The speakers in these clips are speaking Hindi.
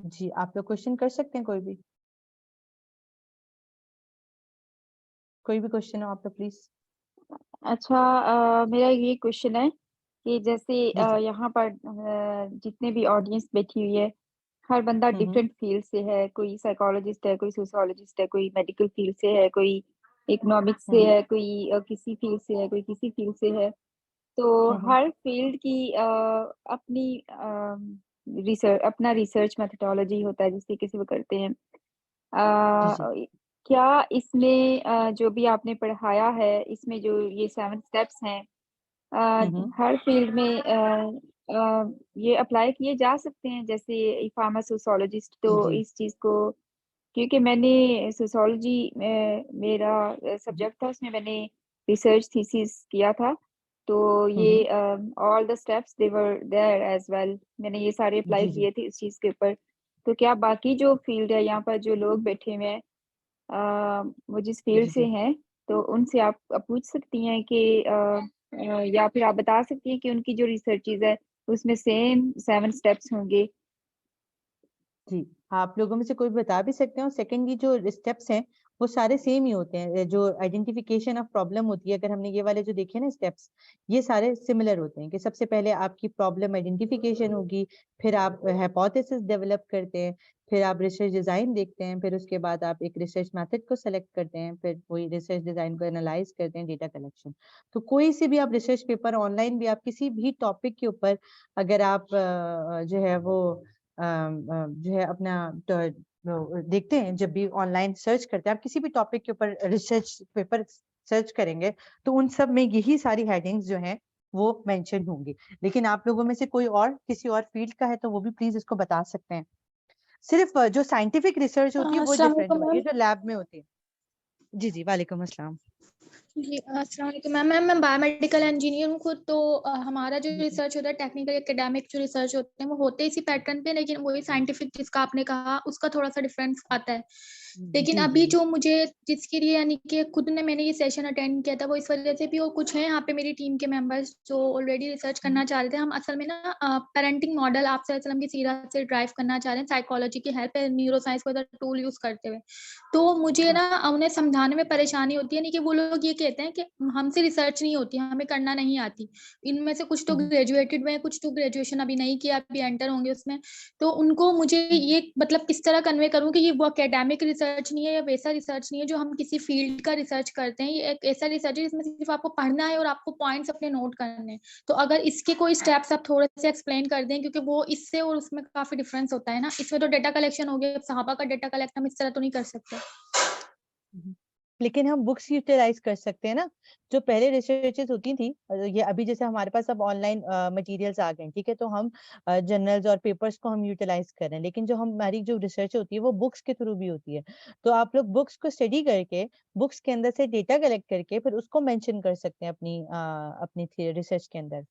जी, आप लोग क्वेश्चन कर सकते हैं कोई भी क्वेश्चन हो आप लोग प्लीज। अच्छा, मेरा ये क्वेश्चन है कि जैसे जी जी। यहाँ पर जितने भी ऑडियंस बैठी हुई है, हर बंदा हम्म। डिफरेंट फील्ड से है। कोई साइकोलॉजिस्ट है, कोई सोशियोलॉजिस्ट है, कोई मेडिकल फील्ड से है, कोई इकोनॉमिक्स से हम्म। है, कोई किसी फील्ड से है, कोई किसी फील्ड से है। तो हम्म। हर फील्ड की अपनी रिसर्च, अपना रिसर्च मेथोडोलॉजी होता है जिस तरीके से वो करते हैं। जी जी। क्या इसमें जो भी आपने पढ़ाया है, इसमें जो ये 7 स्टेप्स हैं, हम्म। हर फील्ड में ये अप्लाई किए जा सकते हैं? जैसे फार्माकोसोलॉजिस्ट तो जी इस चीज़ को, क्योंकि मैंने सोशियोलॉजी मेरा सब्जेक्ट था, उसमें मैंने रिसर्च थीसिस किया था। तो ये hmm. All the steps they were there as well, मैंने ये सारे अप्लाई जी जी। किए थे इस चीज़ के ऊपर। तो क्या बाकी जो फील्ड है, यहाँ पर जो लोग बैठे हुए हैं, वो जिस फील्ड जी से जी। हैं, तो उनसे आप पूछ सकती हैं कि या फिर आप बता सकती हैं कि उनकी जो रिसर्चेज़ है, उसमें सेम 7 स्टेप्स होंगे? जी, आप लोगों में से कोई बता भी सकते हैं। और सेकंड, ये जो स्टेप्स हैं वो सारे सेम ही होते हैं। जो आइडेंटिफिकेशन ऑफ प्रॉब्लम होती है, अगर हमने ये वाले जो देखे ना स्टेप्स, ये सारे सिमिलर होते हैं कि सबसे पहले आपकी प्रॉब्लम आइडेंटिफिकेशन होगी, फिर आप हाइपोथेसिस डेवलप करते हैं, फिर आप रिसर्च डिजाइन देखते हैं, फिर उसके बाद आप एक रिसर्च मेथड को सेलेक्ट करते हैं, फिर वही रिसर्च डिजाइन को एनालाइज करते हैं, डेटा कलेक्शन। तो कोई से भी आप रिसर्च पेपर, ऑनलाइन भी आप किसी भी टॉपिक के ऊपर अगर आप जो है वो जो है अपना देखते हैं, जब भी ऑनलाइन सर्च करते हैं आप किसी भी टॉपिक के ऊपर रिसर्च पेपर सर्च करेंगे, तो उन सब में यही सारी हेडिंग्स जो हैं वो मेंशन होंगी। लेकिन आप लोगों में से कोई और किसी और फील्ड का है तो वो भी प्लीज इसको बता सकते हैं। सिर्फ जो साइंटिफिक रिसर्च होती है वो अस्सलाम डिफरेंट वालेकुम होती है, मैम। जो लैब में होती है। जी जी, वालेकुम अस्सलाम। जी, अस्सलाम वालेकुम मैम। मैं बायोमेडिकल इंजीनियर हूँ खुद। तो हमारा जो जी जी। रिसर्च होता है, टेक्निकल एकेडमिक जो रिसर्च होते हैं, वो होते इसी पैटर्न पे, लेकिन वही साइंटिफिक जिसका आपने कहा उसका थोड़ा सा डिफरेंस आता है। लेकिन जी अभी जी। जो मुझे जिसके लिए यानी कि खुद ने मैंने ये सेशन अटेंड किया था, वो इस वजह से भी, और कुछ हैं यहाँ पे मेरी टीम के मेंबर्स जो ऑलरेडी रिसर्च करना चाह रहे थे। हम असल में ना पेरेंटिंग मॉडल आप सल्लम की सीरत से ड्राइव करना चाह रहे हैं, साइकोलॉजी की हेल्प है, न्यूरो साइंस को टूल यूज करते हुए। तो मुझे ना उन्हें समझाने में परेशानी होती है, नहीं कि वो लोग ये कहते हैं कि हमसे रिसर्च नहीं होती, हमें करना नहीं आती। इनमें से कुछ तो ग्रेजुएटेड में, कुछ तो ग्रेजुएशन अभी नहीं किया, अभी एंटर होंगे उसमें। तो उनको मुझे ये मतलब किस तरह कन्वे करूँ कि ये वो एकेडमिक रिसर्च नहीं है या वैसा रिसर्च नहीं है जो हम किसी फील्ड का रिसर्च करते हैं। ये एक ऐसा रिसर्च है जिसमें सिर्फ आपको पढ़ना है और आपको पॉइंट्स अपने नोट करने हैं। तो अगर इसके कोई स्टेप्स आप थोड़े से एक्सप्लेन कर दें, क्योंकि वो इससे और उसमें काफी डिफरेंस होता है ना। इसमें तो डेटा कलेक्शन हो गया, सहाबा का डेटा कलेक्ट हम इस तरह तो नहीं कर सकते। लेकिन हम बुक्स यूटिलाइज कर सकते हैं ना, जो पहले रिसर्चेस होती थी। ये अभी जैसे हमारे पास अब ऑनलाइन मटेरियल्स आ गए हैं, ठीक है, तो हम जर्नल्स और पेपर्स को हम यूटिलाइज कर रहे हैं, लेकिन जो हमारी जो रिसर्च होती है वो बुक्स के थ्रू भी होती है। तो आप लोग बुक्स को स्टडी करके, बुक्स के अंदर से डेटा कलेक्ट करके फिर उसको मेंशन कर सकते हैं अपनी रिसर्च के अंदर।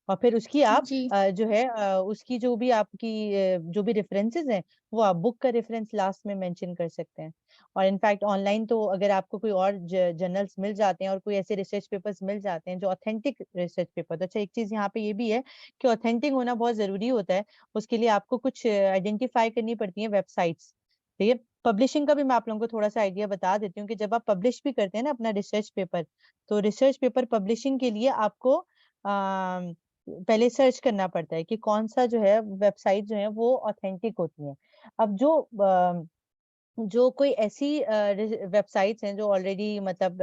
और फिर उसकी आप जी। जो है उसकी जो भी आपकी जो भी रेफरेंसेस हैं, वो आप बुक का रेफरेंस लास्ट में मेंशन कर सकते हैं। और इनफैक्ट ऑनलाइन तो अगर आपको कोई और जर्नल्स मिल जाते हैं और कोई ऐसे रिसर्च पेपर्स मिल जाते हैं जो ऑथेंटिक रिसर्च पेपर, तो अच्छा एक चीज यहाँ पे ये भी है कि ऑथेंटिक होना बहुत जरूरी होता है। उसके लिए आपको कुछ आइडेंटिफाई करनी पड़ती है वेबसाइट्स, ठीक है। पब्लिशिंग का भी मैं आप लोगों को थोड़ा सा आइडिया बता देती हूँ कि जब आप पब्लिश भी करते हैं ना अपना रिसर्च पेपर, तो रिसर्च पेपर पब्लिशिंग के लिए आपको पहले सर्च करना पड़ता है कि कौन सा जो है वेबसाइट जो है वो ऑथेंटिक होती है। अब जो कोई ऐसी वेबसाइट्स हैं जो ऑलरेडी मतलब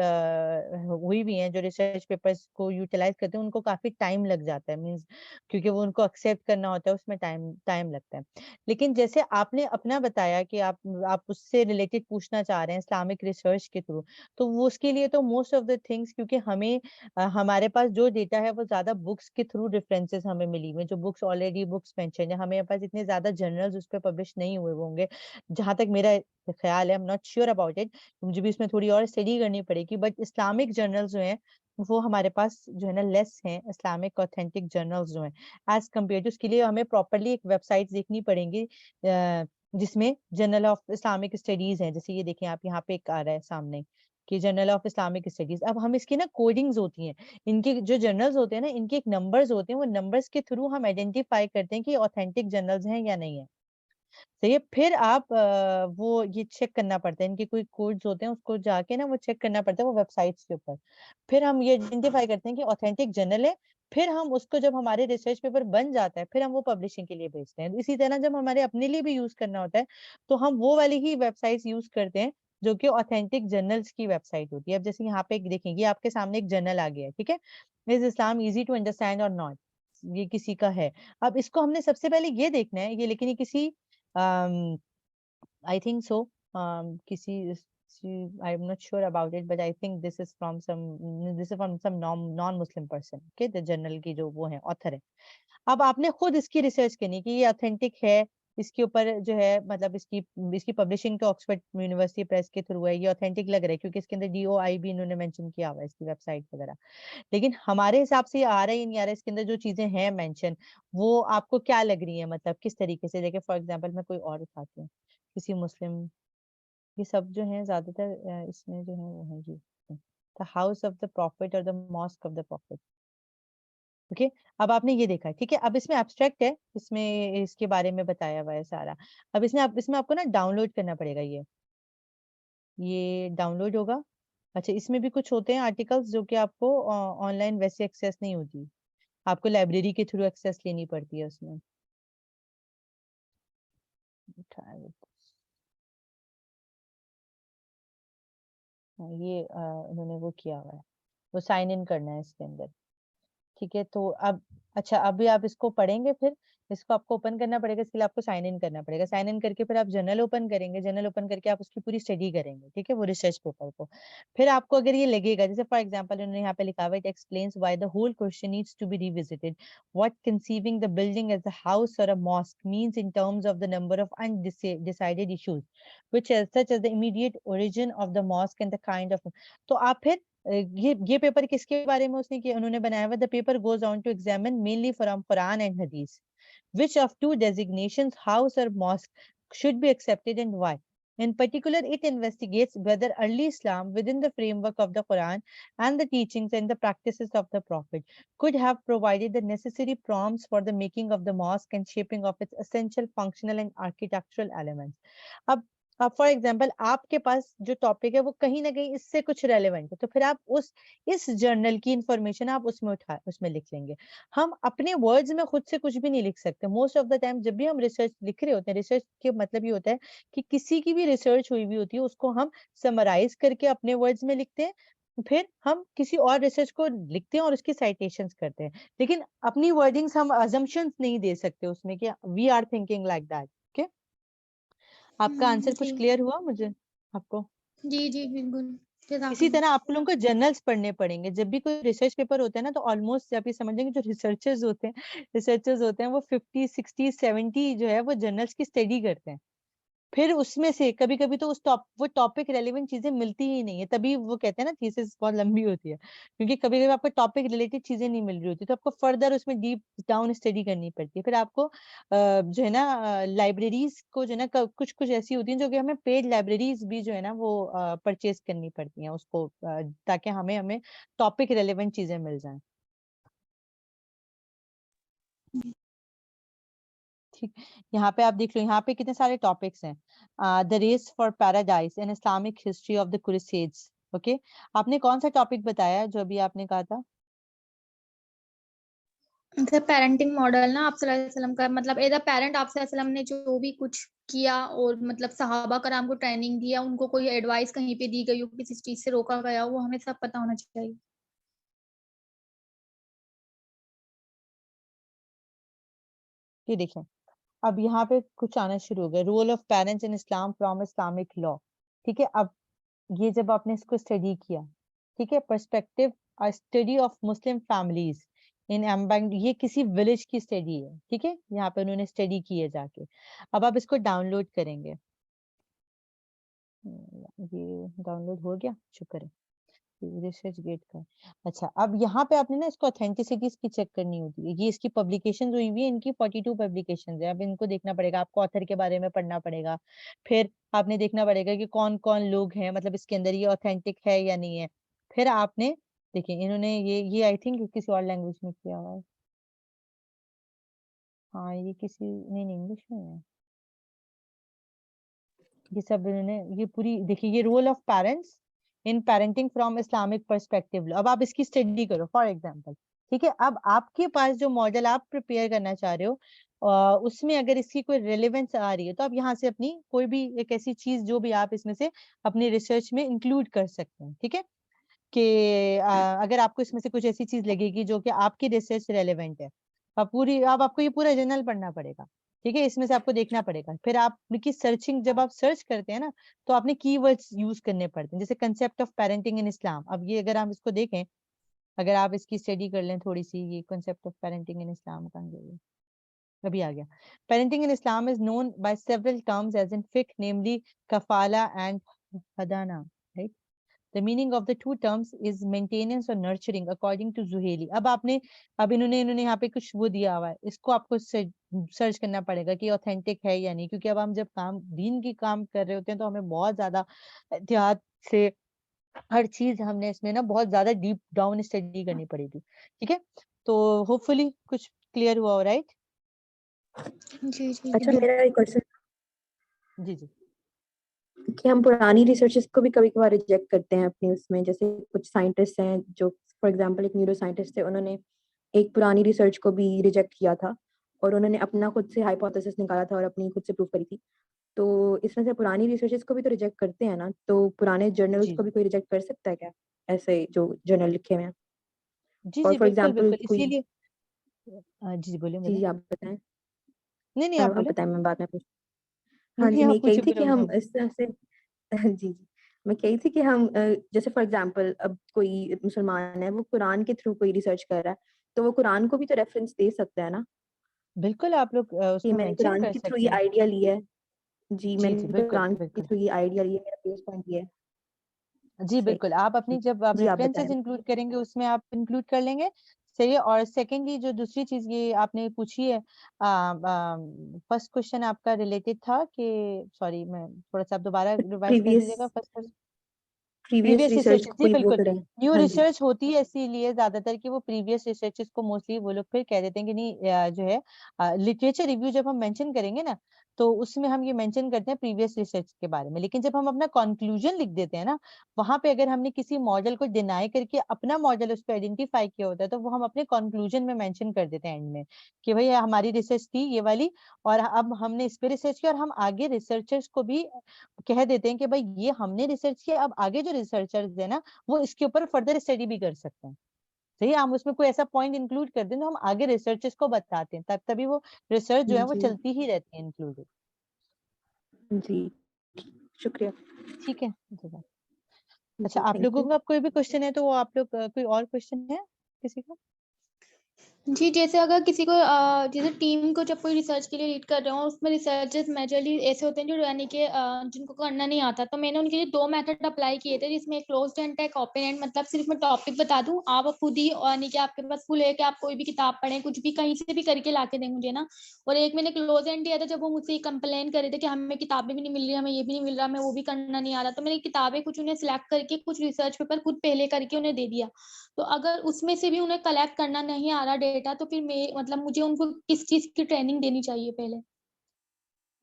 हुई भी हैं, जो रिसर्च पेपर्स को यूटिलाइज करते हैं, उनको काफी टाइम लग जाता है, मींस क्योंकि वो उनको एक्सेप्ट करना होता है, उसमें टाइम टाइम लगता है। लेकिन जैसे आपने अपना बताया कि आप उससे रिलेटेड पूछना चाह रहे हैं इस्लामिक रिसर्च के थ्रू, तो वो उसके लिए तो मोस्ट ऑफ द थिंग्स, क्योंकि हमें हमारे पास जो डेटा है वो ज्यादा बुक्स के थ्रू रेफरेंसेस हमें मिली हुई हैं, जो बुक्स ऑलरेडी बुक्स मेंशन है, हमें पास इतने ज्यादा जर्नल्स उस पर पब्लिश नहीं हुए होंगे, जहां तक मेरा ख्याल है। आई am not sure about it, मुझे भी इसमें थोड़ी और स्टडी करनी पड़ेगी। बट इस्लामिक जर्नल्स जो हैं वो हमारे पास जो है ना लेस हैं, इस्लामिक ऑथेंटिक जर्नल्स जो हैं एज कम्पेयर टू। उसके लिए हमें प्रॉपरली एक वेबसाइट देखनी पड़ेगी जिसमें जर्नल ऑफ इस्लामिक स्टडीज है। जैसे ये देखें आप, यहाँ पे एक आ रहा है सामने कि जर्नल ऑफ इस्लामिक स्टडीज। अब हम इसकी ना कोडिंग्स होती हैं, इनके जो जर्नल्स होते हैं ना, इनके एक नंबर्स होते हैं, वो नंबर्स के थ्रू हम आइडेंटिफाई करते हैं कि ऑथेंटिक जर्नल्स हैं या नहीं है। सही है। फिर आप वो ये चेक करना पड़ता है, इनके कोई कोड्स होते हैं, उसको जाके ना वो चेक करना पड़ता है वो वेबसाइट्स के ऊपर। फिर हम ये आइडेंटिफाई करते हैं कि ऑथेंटिक जर्नल है। फिर हम उसको, जब हमारे रिसर्च पेपर बन जाता है, फिर हम वो पब्लिशिंग के लिए भेजते हैं। इसी तरह जब हमारे अपने लिए भी यूज करना होता है, तो हम वो वाली ही वेबसाइट यूज करते हैं जो कि ऑथेंटिक जर्नल्स की वेबसाइट होती है। अब जैसे यहाँ पे देखेंगे, आपके सामने एक जर्नल आ गया है, ठीक है। Is Islam easy to understand और नॉट, ये किसी का है। अब इसको हमने सबसे पहले ये देखना है, ये लेकिन ये किसी आई थिंक सो किसी I am not sure about it, but I think this is from some, this is from some non Muslim person, okay, the journal की जो वो है ऑथर है। अब आपने खुद इसकी रिसर्च करनी कि ये ऑथेंटिक है, इसके ऊपर जो है मतलब इसकी इसकी पब्लिशिंग तो ऑक्सफोर्ड यूनिवर्सिटी प्रेस के थ्रू है, ये ऑथेंटिक लग रहा है क्योंकि इसके अंदर DOI भी इन्होंने मेंशन किया हुआ है, इसकी वेबसाइट वगैरह। लेकिन हमारे हिसाब से ये आ रहा है नहीं आ रहा है, इसके अंदर जो चीजें हैं मेंशन, वो आपको क्या लग रही है, मतलब किस तरीके से। देखिए फॉर एग्जांपल मैं कोई और उठाती हूँ, किसी मुस्लिम, ये सब जो है ज्यादातर इसमें जो है वो है जी, the house of the prophet और the mosque of the prophet, okay. अब आपने ये देखा, ठीक है। अब इसमें एब्स्ट्रैक्ट है, इसमें इसके बारे में बताया हुआ है सारा। अब इसमें आपको ना डाउनलोड करना पड़ेगा, ये डाउनलोड होगा। अच्छा, इसमें भी कुछ होते हैं आर्टिकल्स जो कि आपको ऑनलाइन वैसे एक्सेस नहीं होती, आपको लाइब्रेरी के थ्रू एक्सेस लेनी पड़ती है उसमें। ये उन्होंने वो किया हुआ है, वो साइन इन करना है इसके अंदर, ठीक है। तो अब अच्छा, अभी आप इसको पढ़ेंगे, फिर इसको आपको ओपन करना पड़ेगा, इसके लिए आपको साइन इन करना पड़ेगा। साइन इन करके फिर आप जर्नल ओपन करेंगे, जर्नल ओपन करके आप उसकी पूरी स्टडी करेंगे, ठीक है, वो रिसर्च पेपर को। फिर आपको अगर ये लगेगा, जैसे फॉर एग्जांपल उन्होंने यहाँ पे लिखा हुआ है, it explains why the whole question needs to be revisited, what conceiving the building as a house और a mosque means in terms of the number of undecided issues which as such as the immediate origin of the mosque and the kind of. तो आप फिर ये पेपर किसके बारे में उसने किया, उन्होंने बनाया हुआ, the paper goes on to examine mainly from Quran and hadith which of two designations, house or mosque, should be accepted and why. In particular, it investigates whether early Islam, within the framework of the Quran and the teachings and the practices of the Prophet, could have provided the necessary prompts for the making of the mosque and shaping of its essential functional and architectural elements. अब फॉर एग्जाम्पल आपके पास जो टॉपिक है वो कहीं ना कहीं इससे कुछ रेलेवेंट है, तो फिर आप इस जर्नल की इंफॉर्मेशन आप उसमें लिख लेंगे। हम अपने वर्ड्स में खुद से कुछ भी नहीं लिख सकते। मोस्ट ऑफ द टाइम जब भी हम रिसर्च लिख रहे होते हैं, रिसर्च के मतलब ये होता है कि किसी की भी रिसर्च हुई भी होती है उसको हम समराइज करके अपने वर्ड्स में लिखते हैं, फिर हम किसी और रिसर्च को लिखते हैं और उसकी साइटेशंस करते हैं। लेकिन अपनी वर्डिंग्स हम अजम्पशंस नहीं दे सकते उसमें कि we are thinking like that, okay. आपका आंसर कुछ जी क्लियर हुआ मुझे आपको? जी जी बिल्कुल। इसी जज़ाकल्लाह। तरह आप लोगों को जर्नल्स पढ़ने पड़ेंगे जब भी कोई रिसर्च पेपर होता है ना, तो ऑलमोस्ट आप ये समझेंगे जो रिसर्चर्स होते हैं वो 50 60 70 जो है वो जर्नल्स की स्टडी करते हैं। फिर उसमें से कभी कभी तो वो टॉपिक रेलेवेंट चीजें मिलती ही नहीं है, तभी वो कहते हैं ना थीसिस बहुत लंबी होती है, क्योंकि कभी कभी आपको टॉपिक रिलेटेड चीजें नहीं मिल रही होती, तो आपको फर्दर उसमें डीप डाउन स्टडी करनी पड़ती है। फिर आपको जो है ना लाइब्रेरीज को जो है ना कुछ कुछ ऐसी होती हैं जो कि हमें पेड लाइब्रेरीज भी जो है ना वो परचेज करनी पड़ती हैं उसको, ताकि हमें हमें टॉपिक रेलेवेंट चीजें मिल जाएं। ठीक, यहाँ पे आप देख लो, यहाँ पे कितने सारे टॉपिक्स हैं। The race for paradise an Islamic history of the crusades, okay. आपने कौन सा टॉपिक बताया जो अभी आपने कहा था? मतलब पेरेंटिंग मॉडल ना आप सल्लल्लाहु अलैहि वसल्लम का, मतलब एज अ पेरेंट आप सल्लल्लाहु अलैहि वसल्लम ने जो भी कुछ किया और मतलब सहाबा कराम को ट्रेनिंग दिया, उनको कोई एडवाइस कहीं पे दी गई हो, किसी चीज से रोका गया हो, वो हमें सब पता होना चाहिए। ये देखें, अब यहाँ पे कुछ आना शुरू हो गया, role of parents in Islam from Islamic law, ठीक है। अब ये जब आपने इसको स्टडी किया, ठीक है, perspective study of Muslim families in एम्बैंग, ये किसी विलेज की स्टडी है, ठीक है, यहाँ पे उन्होंने स्टडी की है जाके। अब आप इसको डाउनलोड करेंगे, ये डाउनलोड हो गया, शुक्र है, रिसर्च गेट का। अच्छा, अब यहाँ पे आपने ना इसको ऑथेंटिसिटी इसकी चेक करनी होती है। ये इसकी पब्लिकेशन हुई हुई है, इनकी 42 पब्लिकेशन है। अब इनको देखना पड़ेगा, आपको ऑथर के बारे में पढ़ना पड़ेगा, फिर आपने देखना पड़ेगा कि कौन कौन लोग हैं, मतलब इसके अंदर ये ऑथेंटिक है या नहीं है। फिर आपने देखिए, इन्होंने ये आई थिंक किसी और लैंग्वेज में किया हुआ है। हाँ, ये किसी नहीं, इंग्लिश में है। ये सब इन्होंने, ये पूरी देखिए, ये role of parents in parenting from Islamic perspective. अब आप इसकी स्टडी करो फॉर एग्जांपल, ठीक है। अब आपके पास जो मॉडल आप प्रिपेयर करना चाह रहे हो, उसमें अगर इसकी कोई रेलेवेंस आ रही है, तो आप यहाँ से अपनी कोई भी एक ऐसी चीज जो भी आप इसमें से अपनी रिसर्च में इंक्लूड कर सकते हैं, ठीक है। कि अगर आपको इसमें से कुछ ऐसी चीज लगेगी जो कि आपकी रिसर्च रेलेवेंट है, अब आपको ये पूरा जर्नल पढ़ना पड़ेगा, ठीक है। इसमें से आपको देखना पड़ेगा, फिर आपकी सर्चिंग, जब आप सर्च करते हैं ना, तो आपने कीवर्ड्स यूज करने पड़ते हैं, जैसे कंसेप्ट ऑफ पेरेंटिंग इन इस्लाम। अब ये अगर आप इसको देखें, अगर आप इसकी स्टडी कर लें थोड़ी सी, ये concept of parenting in Islam कहाँ गई है? अभी आ गया। Parenting in Islam is known by several terms as in फिक, नेमली कफाला एंड हदाना, right. The meaning of the two terms is maintenance or nurturing according to Zuhaili। अब इन्होंने यहाँ पे कुछ वो दिया हुआ है, इसको आपको सर्च करना पड़ेगा कि ऑथेंटिक है या नहीं, क्योंकि अब हम जब दीन की काम कर रहे होते हैं, तो हमें बहुत ज्यादा एहतियात से हर चीज हमने इसमें ना बहुत ज्यादा डीप डाउन स्टडी करनी पड़ेगी, ठीक है। तो होपफुली कुछ क्लियर हुआ हो, राइट? जी जी अच्छा, मेरा एक क्वेश्चन जी जी। कि हम पुरानी रिसर्चेस को भी कभी कभार रिजेक्ट करते हैं अपने उसमें, जैसे कुछ साइंटिस्ट हैं जो, फॉर एग्जांपल एक न्यूरो साइंटिस्ट थे, उन्होंने एक पुरानी रिसर्च को भी रिजेक्ट किया था और उन्होंने अपना खुद से हाइपोथेसिस निकाला था और अपनी खुद से प्रूव करी थी। तो इसमें से पुरानी रिसर्चेस को भी तो रिजेक्ट करते हैं ना, तो पुराने जर्नल्स जी को भी कोई रिजेक्ट कर सकता है क्या, ऐसे जो जर्नल लिखे हुए हैं? जी और जी, फॉर बिल्कुल एग्जांपल बिल्कुल, कोई, इसीलिए जी जी, बोलिए जी बोलिए। आप बताएं। नहीं नहीं, आप आप बोले। बताएं, मैं बाद में पूछ। हाँ नहीं, जी, मैं आप ये कही पूछे थी पूरा कि हम बताओ। इस तरह से जी जी, मैं कही थी कि हम जैसे फॉर एग्जांपल अब कोई मुसलमान है, वो कुरान के थ्रू कोई रिसर्च कर रहा है, तो वो कुरान को भी तो रेफरेंस दे सकता है ना, बिल्कुल, आप लोग कि उसमें मैंने मेंशन कुरान कर के थ्रू सकते ये हैं। आइडिया लिया है। जी, जी जी, मैंने बिल्कुल कुरान के बिल्कुल। थ्रू ये आइडिया लिया, मेरा बेस पॉइंट ये है। जी सही। बिल्कुल, आप अपनी जब आप जी आप रेफरेंसेस बताएं। इंक्लूड करेंगे, उसमें आप इंक्लूड कर लेंगे, सही है। और सेकेंडली जो दूसरी चीज ये आपने पूछी है, फर्स्ट क्वेश्चन आपका रिलेटेड था कि, सॉरी मैं थोड़ा सा, आप दोबारा रिवाइज कर प्रीवियस दीजिएगा first. Previous previous research researches, को जी कोई वो बिल्कुल। करें। न्यू हाँ जी। रिसर्च होती है इसीलिए ज्यादातर कि वो प्रीवियस रिसर्चेस को मोस्टली वो लोग फिर कह देते हैं कि नहीं, जो है लिटरेचर रिव्यू जब हम मेंशन करेंगे ना, तो उसमें हम ये मेंशन करते हैं प्रीवियस रिसर्च के बारे में। लेकिन जब हम अपना कंक्लूजन लिख देते हैं ना, वहां पे अगर हमने किसी मॉडल को डिनाई करके अपना मॉडल उस पर आइडेंटिफाई किया होता है, तो वो हम अपने कंक्लूजन में मेंशन कर देते हैं एंड में, कि भाई हमारी रिसर्च थी ये वाली, और अब हमने इस पे रिसर्च किया, और हम आगे रिसर्चर्स को भी कह देते हैं कि भाई ये हमने रिसर्च किया, अब आगे जो रिसर्चर्स है ना, वो इसके ऊपर फर्दर स्टडी भी कर सकते हैं। सही है, हम उसमें कोई ऐसा पॉइंट इंक्लूड कर दें तो हम आगे रिसर्चर्स को बताते हैं, तब तभी वो रिसर्च जो है वो जी चलती ही रहती है इंक्लूडेड। जी, शुक्रिया। ठीक है जी। अच्छा, जी आप थैंक लोगों यू। का कोई भी क्वेश्चन है तो वो आप लोग कोई और क्वेश्चन है किसी का? जी, जैसे अगर किसी को जैसे टीम को जब कोई रिसर्च के लिए लीड कर रहे हो, उसमें रिसर्चर्स मेजरली ऐसे होते हैं जो यानी कि जिनको करना नहीं आता, तो मैंने उनके लिए 2 मेथड अप्लाई किए थे, जिसमें एक क्लोज्ड एंड एक ओपन एंड। मतलब सिर्फ मैं टॉपिक बता दूं, आप खुद ही यानी कि आपके पास फुल है कि आप कोई भी किताब पढ़ें, कुछ भी कहीं से भी करके लाके दें मुझे ना। और एक मैंने क्लोज एंड दिया था, जब वो मुझसे कंप्लेन कर रहे थे कि हमें किताबें भी नहीं मिल रही, हमें ये भी नहीं मिल रहा, हमें वो भी करना नहीं आ रहा, तो मैंने किताबें कुछ उन्हें सिलेक्ट करके कुछ रिसर्च पेपर खुद पहले करके उन्हें दे दिया। तो अगर उसमें से भी उन्हें कलेक्ट करना नहीं आ रहा डेटा, तो फिर मैं मतलब मुझे उनको किस चीज की ट्रेनिंग देनी चाहिए पहले?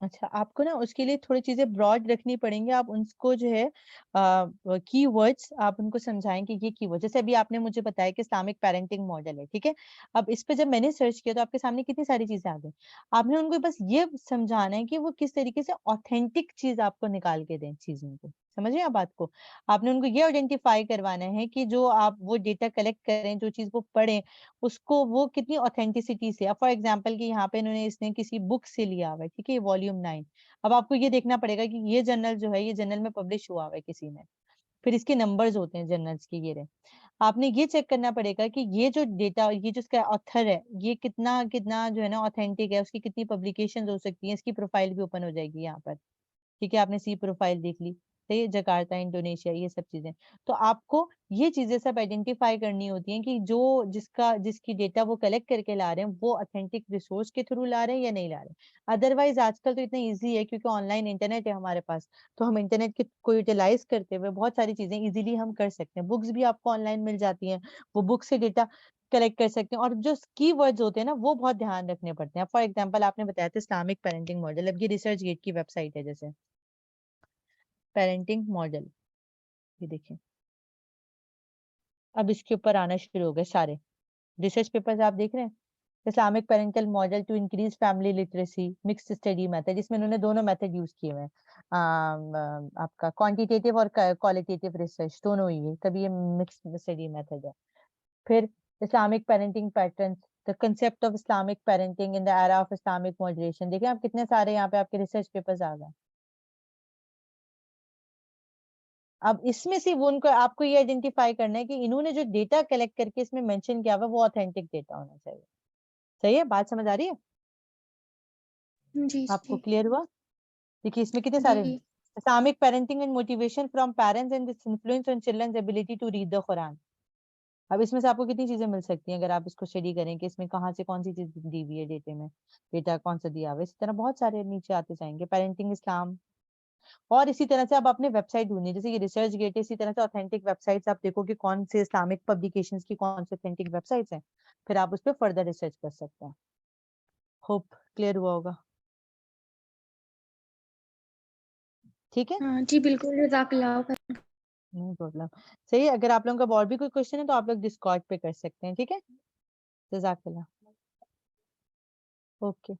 अच्छा, आपको ना उसके लिए थोड़ी चीजें ब्रॉड रखनी पड़ेंगी। आप उनको जो है कीवर्ड्स आप उनको समझाएं कि ये कीवर्ड, जैसे अभी आपने मुझे बताया कि इस्लामिक पेरेंटिंग मॉडल है, ठीक है। अब इस पे जब मैंने सर्च किया तो आपके सामने कितनी सारी चीजें आ गई। आपने उनको बस ये समझाना है कि वो किस तरीके से ऑथेंटिक चीज आपको निकाल के दें चीजों को, समझ रहे हैं आप बात को। आपने उनको ये आइडेंटिफाई करवाना है कि जो आप वो डेटा कलेक्ट करें, जो चीज वो पढ़ें, उसको वो कितनी ऑथेंटिसिटी से। अब फॉर एग्जांपल कि यहाँ पे इन्होंने इसने किसी बुक से लिया हुआ है, ठीक है, वॉल्यूम 9। अब आपको ये देखना पड़ेगा कि ये जर्नल जो है, ये जर्नल में पब्लिश हुआ हुआ है किसी ने, फिर इसके नंबर्स होते हैं जर्नल्स के, ये रहे। आपने ये चेक करना पड़ेगा कि ये जो डेटा, ये जो इसका ऑथर है, ये कितना कितना जो है ना ऑथेंटिक है, उसकी कितनी पब्लिकेशन हो सकती है, इसकी प्रोफाइल भी ओपन हो जाएगी यहाँ पर, ठीक है। आपने सी प्रोफाइल देख ली, सही है, जकार्ता इंडोनेशिया, ये सब चीजें। तो आपको ये चीजें सब आइडेंटिफाई करनी होती हैं कि जो जिसकी डेटा वो कलेक्ट करके ला रहे हैं, वो ऑथेंटिक रिसोर्स के थ्रू ला रहे हैं या नहीं ला रहे हैं। अदरवाइज आजकल तो इतना इजी है, क्योंकि ऑनलाइन इंटरनेट है हमारे पास, तो हम इंटरनेट को यूटिलाइज करते हुए बहुत सारी चीजें इजीली हम कर सकते हैं। बुक्स भी आपको ऑनलाइन मिल जाती हैं, वो बुक से डेटा कलेक्ट कर सकते हैं। और जो की वर्ड्स होते हैं ना, वो बहुत ध्यान रखने पड़ते हैं। फॉर एग्जाम्पल आपने बताया था इस्लामिक पेरेंटिंग मॉडल, अब ये रिसर्च गेट की वेबसाइट है जैसे, पेरेंटिंग मॉडल, ये देखें अब इसके ऊपर आना शुरू हो गए सारे रिसर्च पेपर्स। आप देख रहे हैं Islamic parental model to increase family literacy, mixed study method, इसमें उन्होंने दोनों मेथड यूज किए हुए हैं, आपका क्वांटिटेटिव और क्वालिटेटिव रिसर्च दोनों ही है, तभी ये मिक्स्ड स्टडी मेथड है। फिर Islamic parenting patterns, the concept of Islamic parenting in the era of Islamic moderation, देखिए आप कितने सारे यहाँ पे आपके रिसर्च पेपर्स आ गए। अब इसमें से वो उनको आपको ये आइडेंटिफाई करना है कि इन्होंने जो डेटा कलेक्ट करके इसमें मेंशन किया हुआ वो ऑथेंटिक डेटा होना चाहिए। सही है, बात समझ आ रही है जी आपको? जी क्लियर हुआ? देखिए इसमें कितने सारे जी Islamic parenting and motivation from parents and this influence on children's ability to read the Quran. अब इसमें से आपको कितनी चीजें मिल सकती हैं अगर आप इसको स्टडी करें कि इसमें कहाँ से कौन सी चीज दी हुई है डेटे में, डेटा कौन सा दिया हुआ है। इसी तरह बहुत सारे नीचे आते जाएंगे, पेरेंटिंग इस्लाम। और इसी तरह से आप अपने वेबसाइट ढूंढिए, जैसे ये रिसर्च गेट है, इसी तरह से ऑथेंटिक वेबसाइट्स आप देखो कि कौन से इस्लामिक पब्लिकेशंस की कौन से ऑथेंटिक वेबसाइट्स हैं, फिर आप उस पर फर्दर रिसर्च कर सकते हैं। होप क्लियर हुआ होगा, ठीक है? हाँ जी बिल्कुल, जज़ाकल्लाह खैर। No problem. सही है, अगर आप लोगों का और भी कोई क्वेश्चन है तो आप लोग डिस्कॉर्ड पे कर सकते हैं, ठीक है? जज़ाकल्लाह। ओके,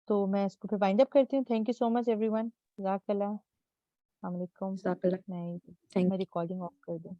तो मैं इसको फिर वाइंड अप करती हूँ। Thank you so much everyone, जज़ाकल्लाह, अस्सलाम वालेकुम। जज़ाकल्लाह, मैं थैंक मैं रिकॉर्डिंग ऑफ कर दूँ।